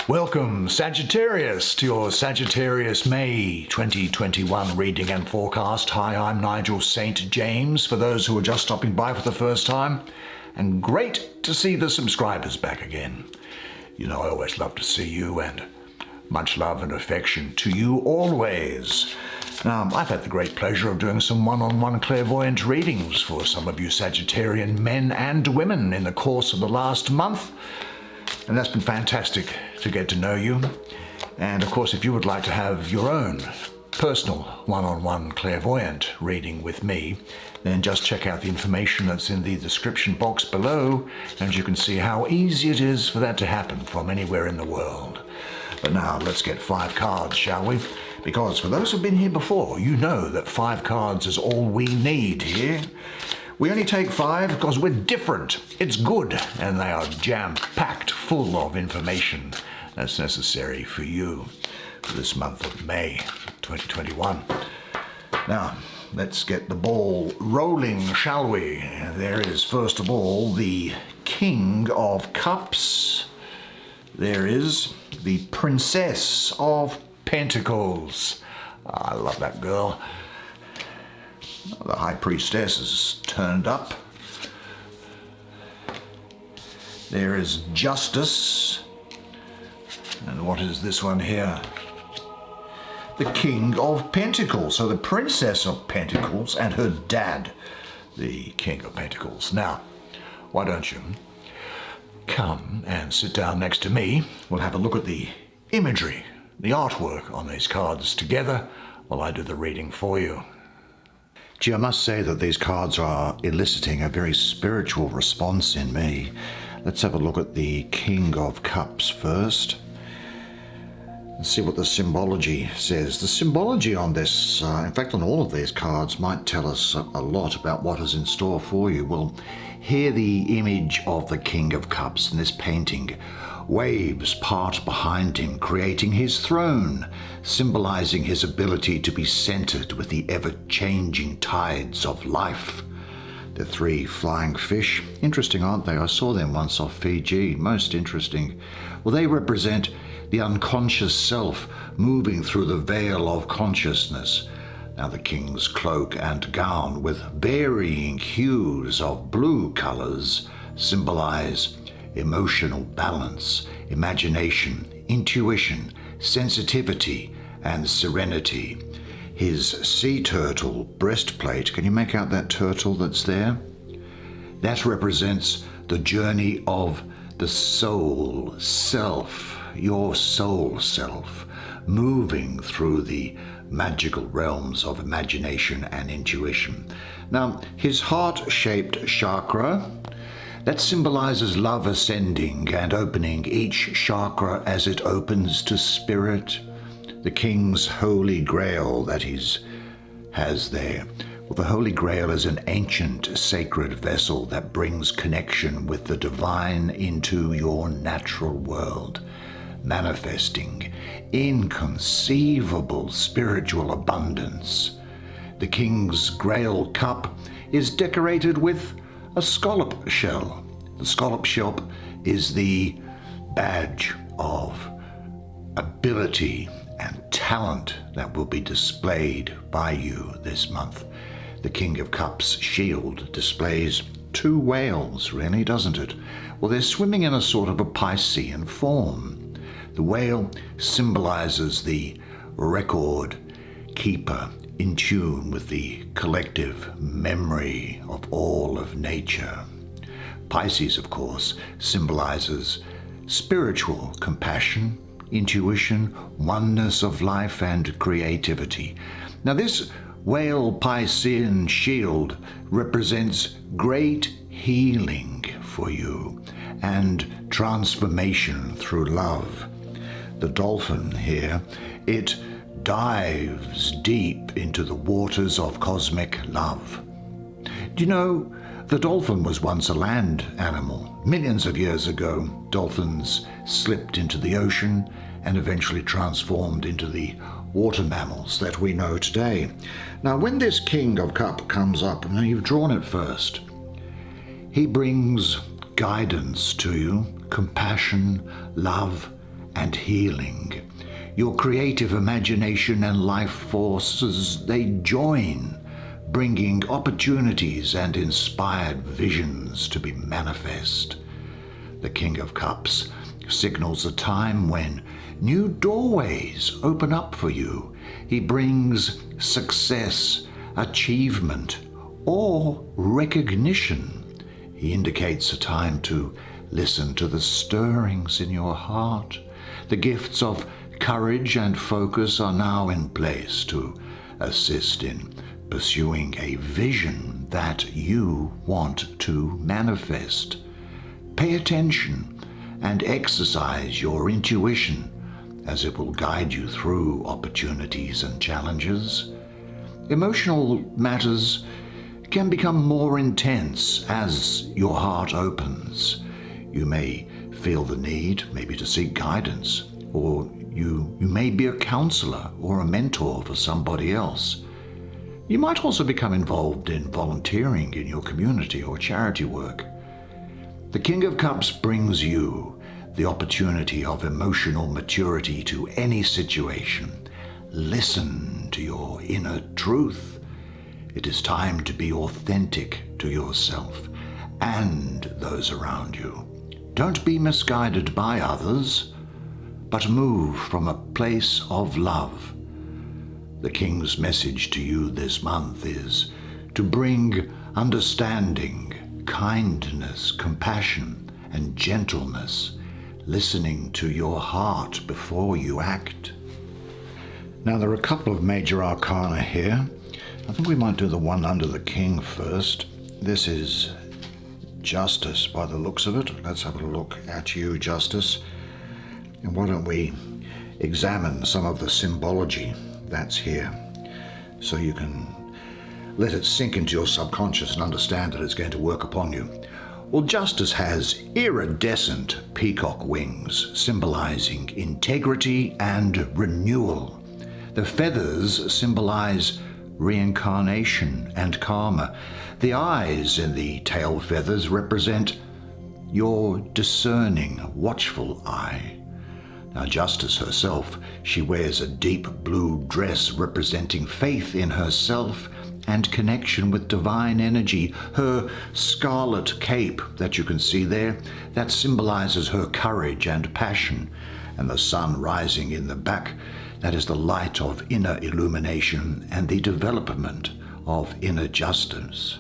Welcome, Sagittarius, to your Sagittarius May 2021 reading and forecast. Hi, I'm Nigel Saint James, for those who are just stopping by for the first time. And great to see the subscribers back again. You know, I always love to see you, and much love and affection to you always. Now, I've had the great pleasure of doing some one-on-one clairvoyant readings for some of you Sagittarian men and women in the course of the last month. And that's been fantastic to get to know you. And of course, if you would like to have your own personal one-on-one clairvoyant reading with me, then just check out the information that's in the description box below, and you can see how easy it is for that to happen from anywhere in the world. But now let's get 5 cards, shall we? Because for those who've been here before, you know that 5 cards is all we need here. We only take 5 because we're different. It's good, and they are jam-packed full of information that's necessary for you for this month of May 2021. Now, let's get the ball rolling, shall we? There is, first of all, the King of Cups. There is the Princess of Pentacles. I love that girl. The High Priestess is turned up. There is Justice. And what is this one here? The King of Pentacles. So the Princess of Pentacles and her dad, the King of Pentacles. Now, why don't you come and sit down next to me? We'll have a look at the imagery, the artwork on these cards together while I do the reading for you. Gee, I must say that these cards are eliciting a very spiritual response in me. Let's have a look at the King of Cups first. Let's see what the symbology says. The symbology on this, in fact on all of these cards, might tell us a lot about what is in store for you. Well, here the image of the King of Cups in this painting. Waves part behind him, creating his throne, symbolizing his ability to be centered with the ever-changing tides of life. The 3 flying fish, interesting, aren't they? I saw them once off Fiji, most interesting. Well, they represent the unconscious self moving through the veil of consciousness. Now the king's cloak and gown with varying hues of blue colors symbolize emotional balance, imagination, intuition, sensitivity, and serenity. His sea turtle breastplate, can you make out that turtle that's there? That represents the journey of the soul self, your soul self, moving through the magical realms of imagination and intuition. Now, his heart-shaped chakra, that symbolizes love ascending and opening each chakra as it opens to spirit. The king's holy grail that he has there. Well, the Holy Grail is an ancient sacred vessel that brings connection with the divine into your natural world, manifesting inconceivable spiritual abundance. The King's Grail cup is decorated with a scallop shell. The scallop shell is the badge of ability and talent that will be displayed by you this month. The King of Cups shield displays 2 whales, really, doesn't it? Well, they're swimming in a sort of a Piscean form. The whale symbolizes the record keeper in tune with the collective memory of all of nature. Pisces, of course, symbolizes spiritual compassion, intuition, oneness of life, and creativity. Now, this whale Piscean shield represents great healing for you and transformation through love. The dolphin here, it dives deep into the waters of cosmic love. Do you know, the dolphin was once a land animal. Millions of years ago, dolphins slipped into the ocean and eventually transformed into the water mammals that we know today. Now, when this King of Cup comes up, now you've drawn it first, he brings guidance to you, compassion, love, and healing. Your creative imagination and life forces, they join, bringing opportunities and inspired visions to be manifest. The King of Cups signals a time when new doorways open up for you. He brings success, achievement, or recognition. He indicates a time to listen to the stirrings in your heart. The gifts of courage and focus are now in place to assist in pursuing a vision that you want to manifest. Pay attention and exercise your intuition, as it will guide you through opportunities and challenges. Emotional matters can become more intense as your heart opens. You may feel the need maybe to seek guidance, or you may be a counselor or a mentor for somebody else. You might also become involved in volunteering in your community or charity work. The King of Cups brings you the opportunity of emotional maturity to any situation. Listen to your inner truth. It is time to be authentic to yourself and those around you. Don't be misguided by others, but move from a place of love. The King's message to you this month is to bring understanding, kindness, compassion, and gentleness, listening to your heart before you act. Now, there are a couple of major arcana here. I think we might do the one under the King first. This is Justice by the looks of it. Let's have a look at you, Justice. And why don't we examine some of the symbology that's here, so you can let it sink into your subconscious and understand that it's going to work upon you. Well, Justice has iridescent peacock wings, symbolizing integrity and renewal. The feathers symbolize reincarnation and karma. The eyes in the tail feathers represent your discerning, watchful eye. Now, Justice herself, she wears a deep blue dress representing faith in herself and connection with divine energy. Her scarlet cape that you can see there, that symbolizes her courage and passion. And the sun rising in the back, that is the light of inner illumination and the development of inner justice.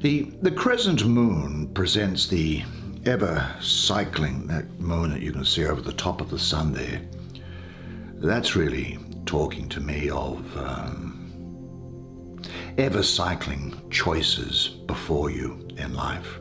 The crescent moon presents the ever cycling, that moon that you can see over the top of the sun there. That's really talking to me of ever cycling choices before you in life.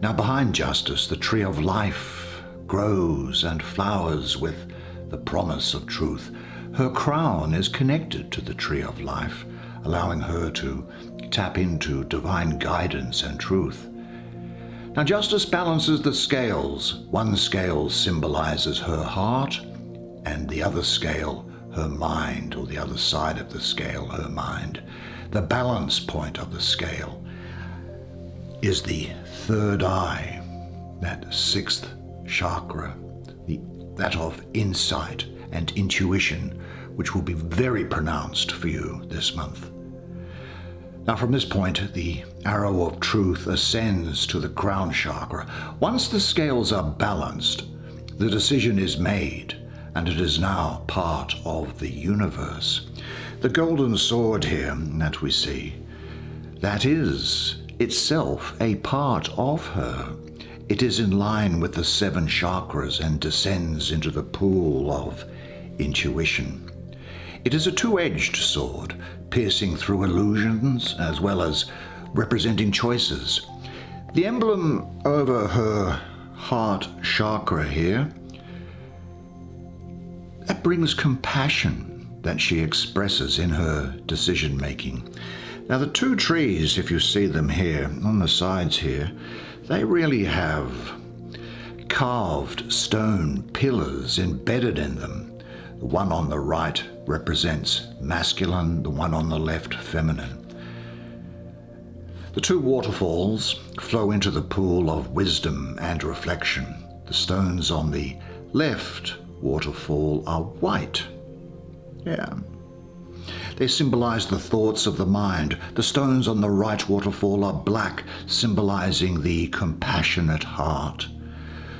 Now, behind Justice, the tree of life grows and flowers with the promise of truth. Her crown is connected to the tree of life, allowing her to tap into divine guidance and truth. Now, Justice balances the scales. One scale symbolizes her heart, and the other scale, her mind, or the other side of the scale, her mind. The balance point of the scale is the third eye, that sixth chakra, that of insight and intuition, which will be very pronounced for you this month. Now, from this point, the arrow of truth ascends to the crown chakra. Once the scales are balanced, the decision is made, and it is now part of the universe. The golden sword here that we see, that is itself a part of her. It is in line with the 7 chakras and descends into the pool of intuition. It is a two-edged sword, piercing through illusions as well as representing choices. The emblem over her heart chakra here, that brings compassion that she expresses in her decision-making. Now, the two trees, if you see them here on the sides here, they really have carved stone pillars embedded in them. The one on the right represents masculine, the one on the left feminine. The two waterfalls flow into the pool of wisdom and reflection. The stones on the left waterfall are white. Yeah. They symbolize the thoughts of the mind. The stones on the right waterfall are black, symbolizing the compassionate heart.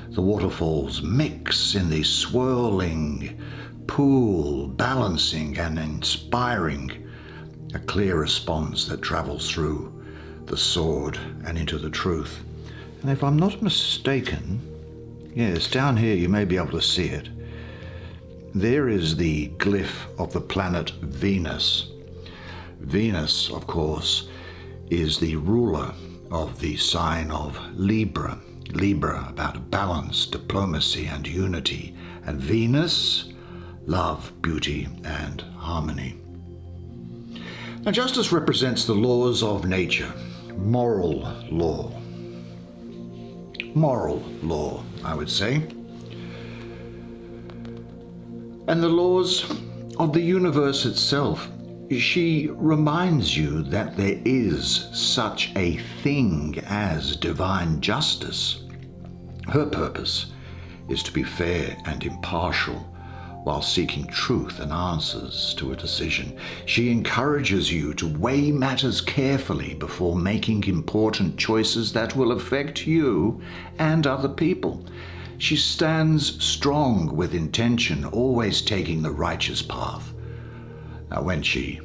The waterfalls mix in the swirling pool, balancing and inspiring a clear response that travels through the sword and into the truth. And if I'm not mistaken, yes, down here you may be able to see it. There is the glyph of the planet Venus. Venus, of course, is the ruler of the sign of Libra. Libra about balance, diplomacy and unity. And Venus, love, beauty and harmony. Now, justice represents the laws of nature, moral law. Moral law, I would say. And the laws of the universe itself. She reminds you that there is such a thing as divine justice. Her purpose is to be fair and impartial while seeking truth and answers to a decision. She encourages you to weigh matters carefully before making important choices that will affect you and other people. She stands strong with intention, always taking the righteous path. Now, when she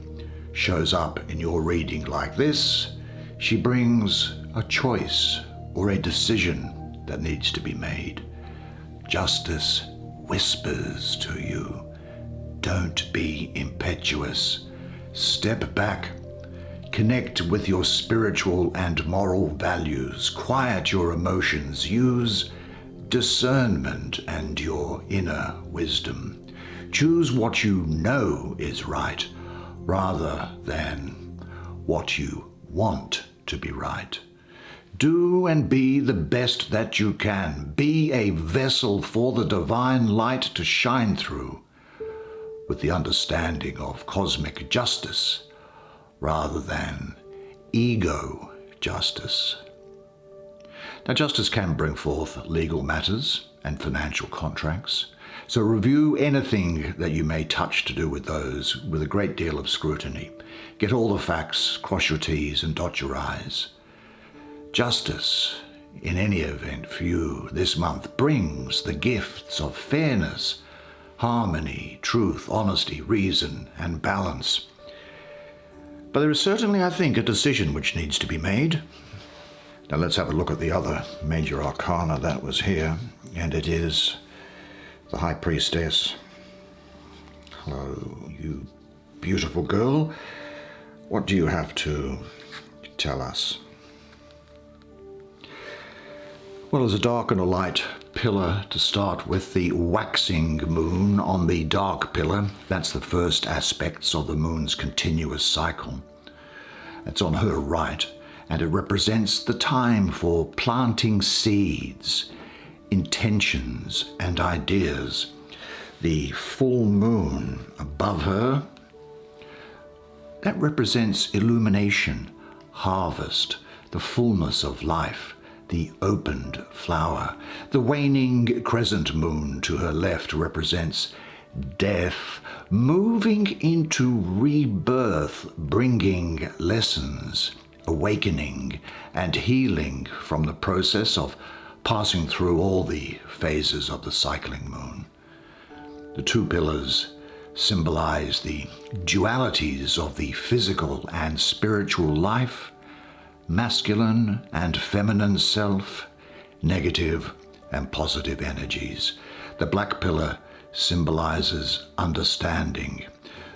shows up in your reading like this, she brings a choice or a decision that needs to be made. Justice whispers to you, don't be impetuous. Step back. Connect with your spiritual and moral values. Quiet your emotions. Use discernment and your inner wisdom. Choose what you know is right rather than what you want to be right. Do and be the best that you can. Be a vessel for the divine light to shine through with the understanding of cosmic justice rather than ego justice. Now, justice can bring forth legal matters and financial contracts, so review anything that you may touch to do with those with a great deal of scrutiny. Get all the facts, cross your T's and dot your I's. Justice, in any event for you this month, brings the gifts of fairness, harmony, truth, honesty, reason, and balance. But there is certainly, I think, a decision which needs to be made. Now let's have a look at the other major arcana that was here, and it is the High Priestess. Hello, you beautiful girl. What do you have to tell us? Well, there's a dark and a light pillar to start with. The waxing moon on the dark pillar, that's the first aspects of the moon's continuous cycle. It's on her right, and it represents the time for planting seeds, intentions, and ideas. The full moon above her, that represents illumination, harvest, the fullness of life, the opened flower. The waning crescent moon to her left represents death, moving into rebirth, bringing lessons, awakening and healing from the process of passing through all the phases of the cycling moon. The two pillars symbolize the dualities of the physical and spiritual life, masculine and feminine self, negative and positive energies. The black pillar symbolizes understanding.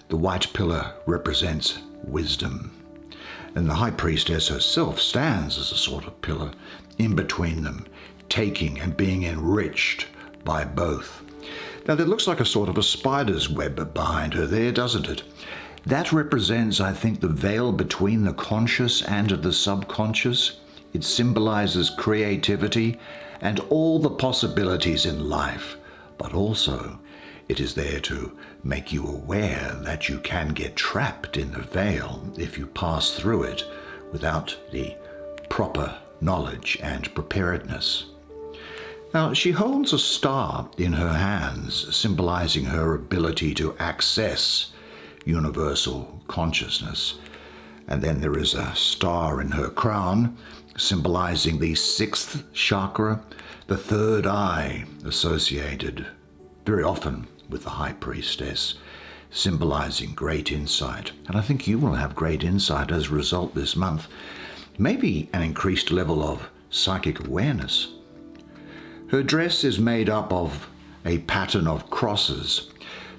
The white pillar represents wisdom. And the High Priestess herself stands as a sort of pillar in between them, taking and being enriched by both. Now, there looks like a sort of a spider's web behind her there, doesn't it? That represents, I think, the veil between the conscious and the subconscious. It symbolizes creativity and all the possibilities in life, but also it is there to make you aware that you can get trapped in the veil if you pass through it without the proper knowledge and preparedness. Now, she holds a star in her hands, symbolizing her ability to access universal consciousness. And then there is a star in her crown, symbolizing the 6th chakra, the third eye, associated very often with the high priestess, symbolizing great insight. And I think you will have great insight as a result this month. Maybe an increased level of psychic awareness. Her dress is made up of a pattern of crosses.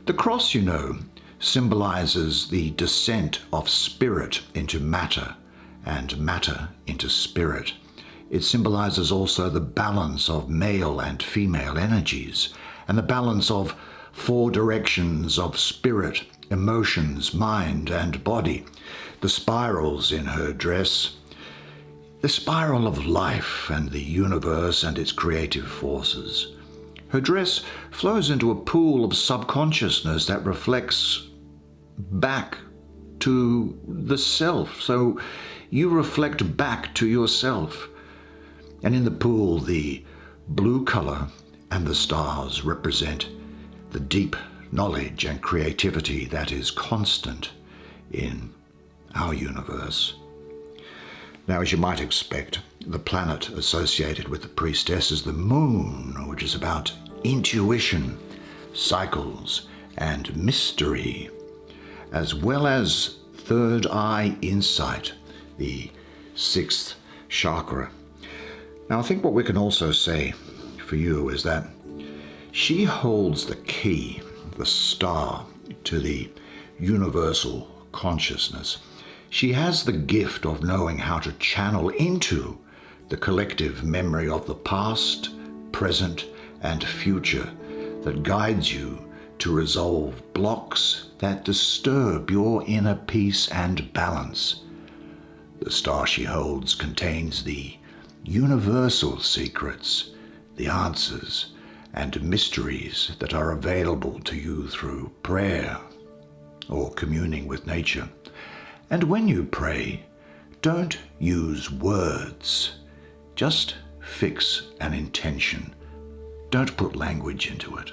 The cross, you know, symbolizes the descent of spirit into matter and matter into spirit. It symbolizes also the balance of male and female energies and the balance of 4 directions of spirit, emotions, mind, and body. The spirals in her dress, the spiral of life and the universe and its creative forces. Her dress flows into a pool of subconsciousness that reflects back to the self. So you reflect back to yourself. And in the pool, the blue color and the stars represent the deep knowledge and creativity that is constant in our universe. Now, as you might expect, the planet associated with the priestess is the moon, which is about intuition, cycles, and mystery, as well as third eye insight, the 6th chakra. Now, I think what we can also say for you is that she holds the key, the star, to the universal consciousness. She has the gift of knowing how to channel into the collective memory of the past, present, and future that guides you to resolve blocks that disturb your inner peace and balance. The star she holds contains the universal secrets, the answers, and mysteries that are available to you through prayer or communing with nature. And when you pray, don't use words. Just fix an intention. Don't put language into it.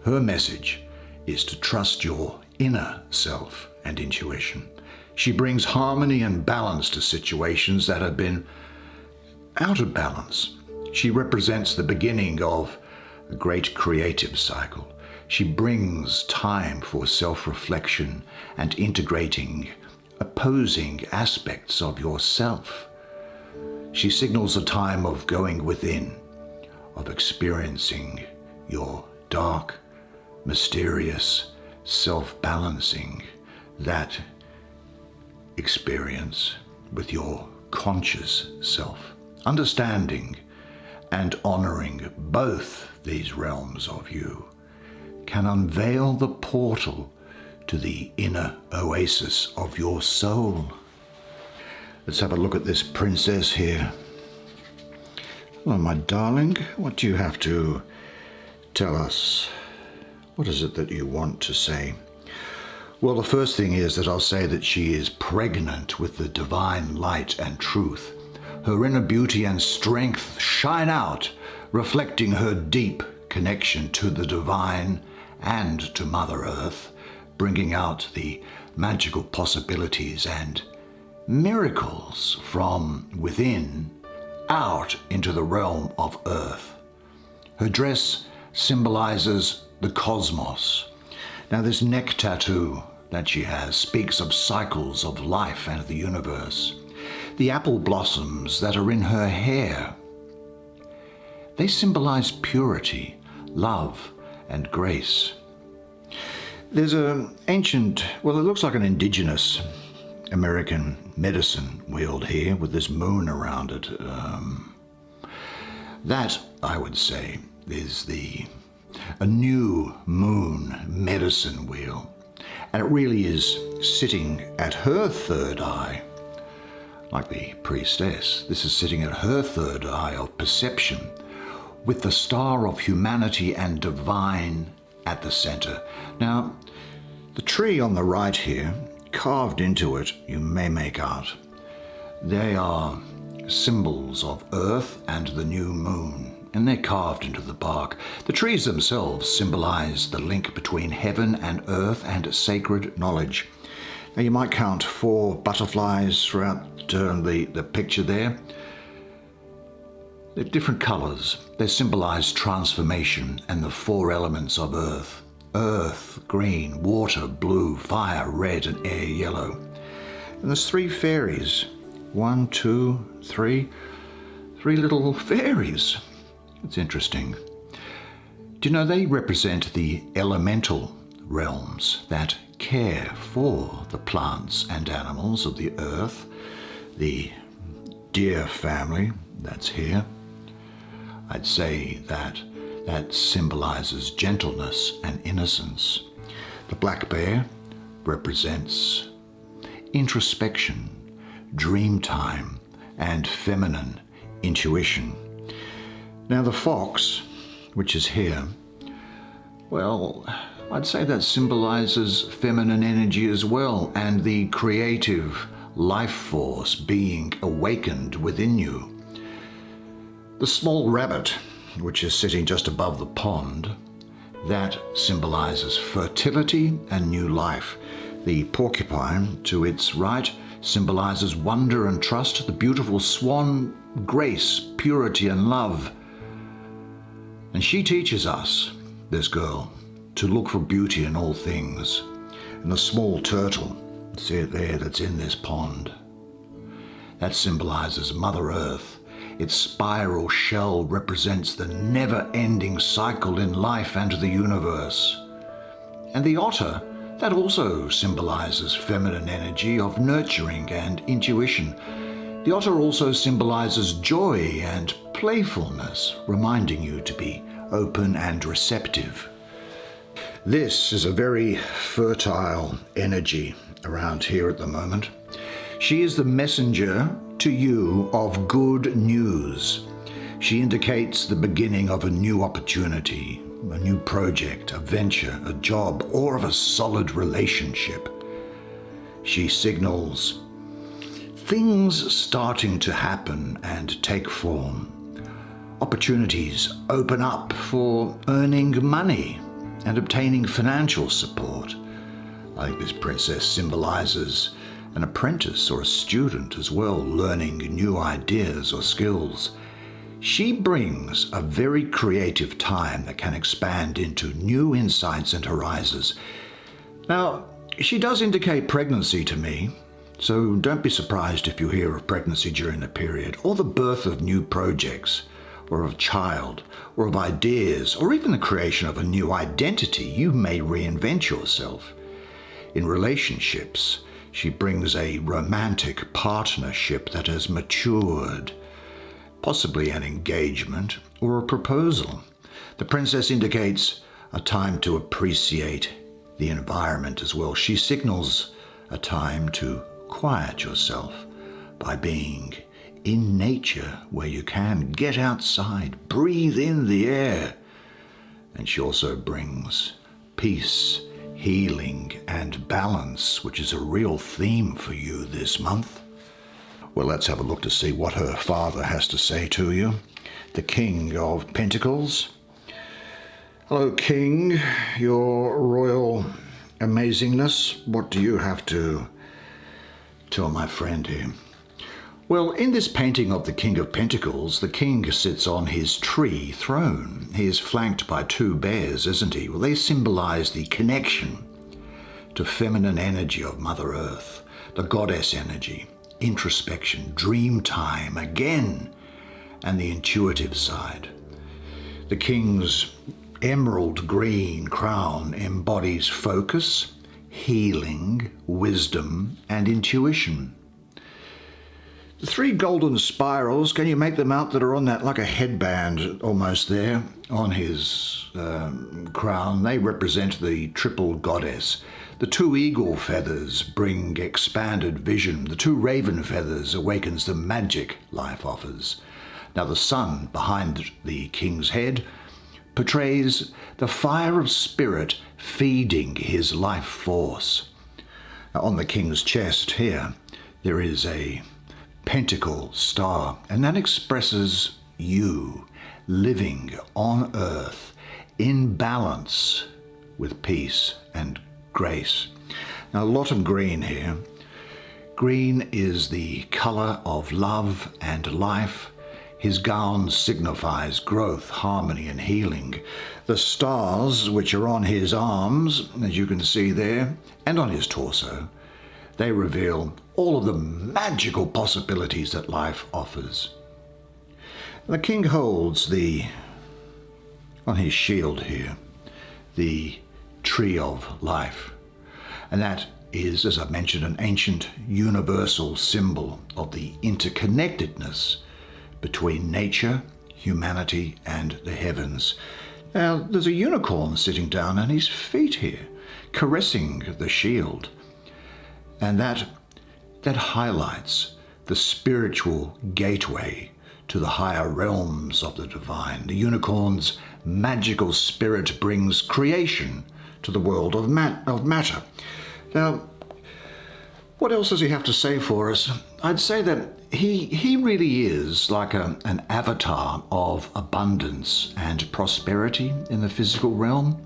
Her message is to trust your inner self and intuition. She brings harmony and balance to situations that have been out of balance. She represents the beginning of a great creative cycle. She brings time for self-reflection and integrating opposing aspects of yourself. She signals a time of going within, of experiencing your dark, mysterious, self-balancing, that experience with your conscious self. Understanding and honoring both these realms of you can unveil the portal to the inner oasis of your soul. Let's have a look at this princess here. Hello, my darling. What do you have to tell us? What is it that you want to say? Well, the first thing is that I'll say that she is pregnant with the divine light and truth. Her inner beauty and strength shine out, reflecting her deep connection to the divine and to Mother Earth, bringing out the magical possibilities and miracles from within out into the realm of Earth. Her dress symbolizes the cosmos. Now, this neck tattoo that she has speaks of cycles of life and the universe. The apple blossoms that are in her hair, they symbolize purity, love, and grace. There's an ancient, well, it looks like an indigenous American medicine wheel here with this moon around it. That, I would say, is a new moon medicine wheel. And it really is sitting at her third eye, like the priestess. This is sitting at her third eye of perception, with the star of humanity and divine at the center. Now, the tree on the right here, carved into it, you may make out, they are symbols of Earth and the new moon. and they're carved into the bark. The trees themselves symbolize the link between heaven and earth and sacred knowledge. Now you might count 4 butterflies throughout the picture there. They're different colors. They symbolize transformation and the 4 elements of earth. Earth, green; water, blue; fire, red; and air, yellow. And there's 3 fairies. 1, 2, 3. 3 little fairies. It's interesting. Do you know they represent the elemental realms that care for the plants and animals of the earth? The deer family that's here. I'd say that symbolizes gentleness and innocence. The black bear represents introspection, dream time, and feminine intuition. Now the fox, which is here, well, I'd say that symbolizes feminine energy as well, and the creative life force being awakened within you. The small rabbit, which is sitting just above the pond, that symbolizes fertility and new life. The porcupine, to its right, symbolizes wonder and trust. The beautiful swan, grace, purity, and love. And she teaches us, this girl, to look for beauty in all things. And the small turtle, see it there, that's in this pond, that symbolizes Mother Earth. Its spiral shell represents the never-ending cycle in life and the universe. And the otter, that also symbolizes feminine energy of nurturing and intuition. The otter also symbolizes joy and playfulness, reminding you to be open and receptive. This is a very fertile energy around here at the moment. She is the messenger to you of good news. She indicates the beginning of a new opportunity, a new project, a venture, a job, or of a solid relationship. She signals things starting to happen and take form. Opportunities open up for earning money and obtaining financial support. I think this princess symbolizes an apprentice or a student as well, learning new ideas or skills. She brings a very creative time that can expand into new insights and horizons. Now, she does indicate pregnancy to me, so don't be surprised if you hear of pregnancy during the period, or the birth of new projects, or of a child, or of ideas, or even the creation of a new identity. You may reinvent yourself. In relationships, she brings a romantic partnership that has matured, possibly an engagement or a proposal. The princess indicates a time to appreciate the environment as well. She signals a time to quiet yourself by being in nature where you can. Get outside, breathe in the air. And she also brings peace, healing, and balance, which is a real theme for you this month. Well, let's have a look to see what her father has to say to you. The King of Pentacles. Hello, King, your royal amazingness. What do you have to tell my friend here? Well, in this painting of the King of Pentacles, the king sits on his tree throne. He is flanked by 2 bears, isn't he? Well, they symbolize the connection to feminine energy of Mother Earth, the goddess energy, introspection, dream time again, and the intuitive side. The king's emerald green crown embodies focus, healing, wisdom, and intuition. The 3 golden spirals, can you make them out, that are on that, like a headband almost there, on his crown? They represent the triple goddess. The 2 eagle feathers bring expanded vision. The 2 raven feathers awakens the magic life offers. Now the sun behind the king's head portrays the fire of spirit feeding his life force. Now on the king's chest here, there is a pentacle star, and that expresses you, living on earth in balance with peace and grace. Now, a lot of green here. Green is the color of love and life. His gown signifies growth, harmony, and healing. The stars, which are on his arms, as you can see there, and on his torso, they reveal all of the magical possibilities that life offers. The king holds on his shield here, the tree of life. And that is, as I mentioned, an ancient universal symbol of the interconnectedness between nature, humanity, and the heavens. Now, there's a unicorn sitting down on his feet here, caressing the shield. And that highlights the spiritual gateway to the higher realms of the divine. The unicorn's magical spirit brings creation to the world of matter. Now, what else does he have to say for us? I'd say that he really is like an avatar of abundance and prosperity in the physical realm.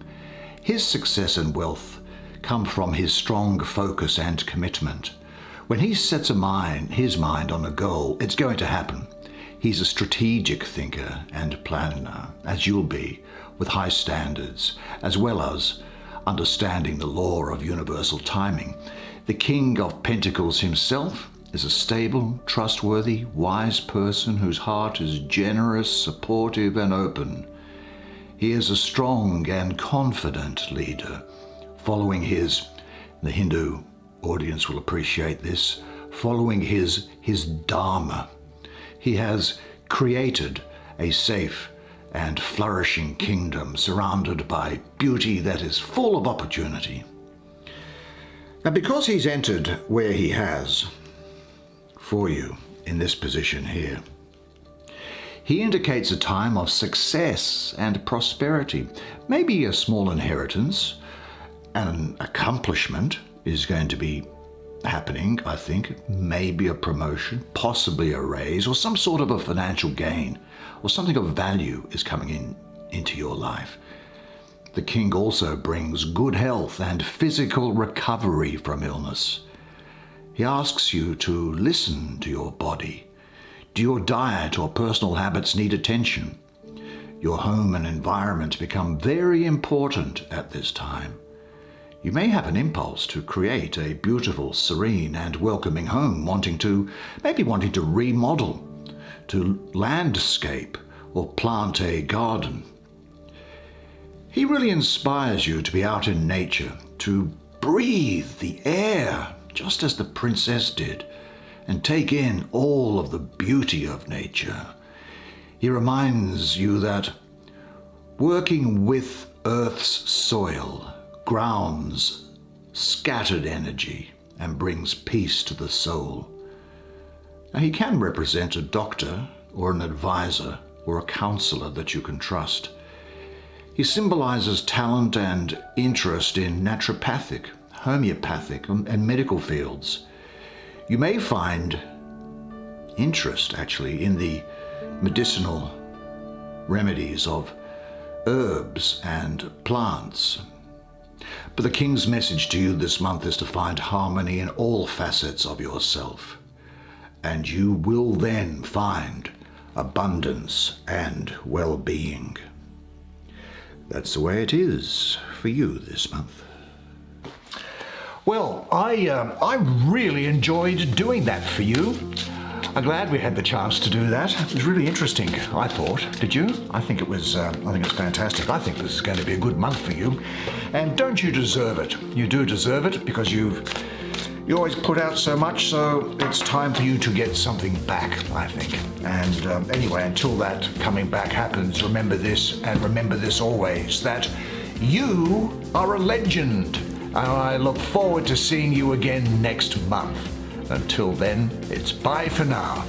His success and wealth come from his strong focus and commitment. When he sets his mind on a goal, it's going to happen. He's a strategic thinker and planner, as you'll be, with high standards, as well as understanding the law of universal timing. The King of Pentacles himself is a stable, trustworthy, wise person whose heart is generous, supportive, and open. He is a strong and confident leader, following the Hindu audience will appreciate this, following his dharma. He has created a safe and flourishing kingdom surrounded by beauty that is full of opportunity. Now, because he's entered where he has for you in this position here, he indicates a time of success and prosperity. Maybe a small inheritance, an accomplishment is going to be happening, I think. Maybe a promotion, possibly a raise, or some sort of a financial gain, or something of value is coming into your life. The king also brings good health and physical recovery from illness. He asks you to listen to your body. Do your diet or personal habits need attention? Your home and environment become very important at this time. You may have an impulse to create a beautiful, serene, and welcoming home, wanting to remodel, to landscape, or plant a garden. He really inspires you to be out in nature, to breathe the air, just as the princess did, and take in all of the beauty of nature. He reminds you that working with Earth's soil grounds scattered energy and brings peace to the soul. Now, he can represent a doctor or an advisor or a counselor that you can trust. He symbolizes talent and interest in naturopathic, homeopathic, and medical fields. You may find interest, actually, in the medicinal remedies of herbs and plants. But the king's message to you this month is to find harmony in all facets of yourself, and you will then find abundance and well-being. That's the way it is for you this month. Well, I really enjoyed doing that for you. I'm glad we had the chance to do that. It was really interesting, I thought. Did you? I think it's fantastic. I think this is going to be a good month for you. And don't you deserve it? You do deserve it because you always put out so much, so it's time for you to get something back, I think. And anyway, until that coming back happens, remember this, and remember this always, that you are a legend. And I look forward to seeing you again next month. Until then, it's bye for now.